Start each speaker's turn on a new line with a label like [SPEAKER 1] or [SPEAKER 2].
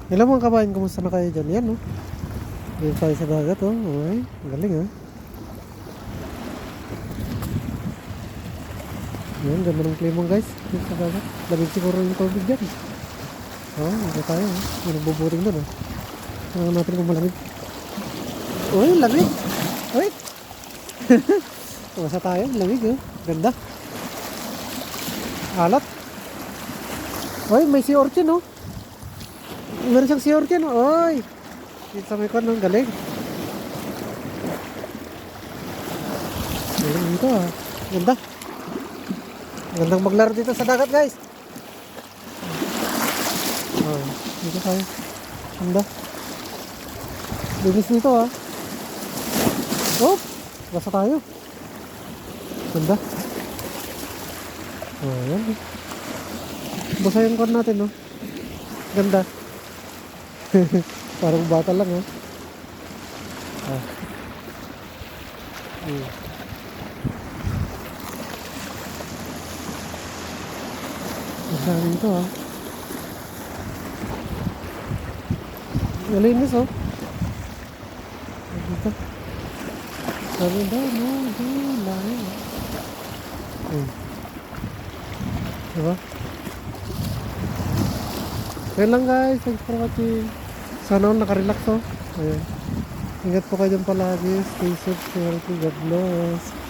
[SPEAKER 1] Hello mga kabayan, kumusta na kayo dyan? Yan, no? Dito tayo sa dagat, oh. Okay, galing, ha? Yan, ganda ng klima, guys. Dito sa dagat. Lamig siguro yung tubig dyan. Oh, dito tayo, ha? May nagbuburing doon, ha? Tingnan natin kung malamig. Uy, lamig! Uy! Kumasa tayo, lamig, oh. Ganda. Alat. Uy, may sea urchin, oh. Meron siyang sea urchin, oh. Uy! Dito sa may kon, oh. Galing. Galing dito, ha? Ganda. Gandang maglaro dito sa dagat, guys. Oh, dito tayo. Ganda. Linis nito, ha. Oh, basa tayo. Ganda. Oh, yan. Basa yung kon natin, no. Ganda. Parang bata lang, ha. Ah. Basa nito, ha. Malinis, oh. Dito. Sabi daw, no, laki. Diba? Kaya lang, guys. Thanks for watching. Sana nakarelax, oh. Ayan. Ingat po kayo dyan palagi. Stay safe, stay healthy. God bless.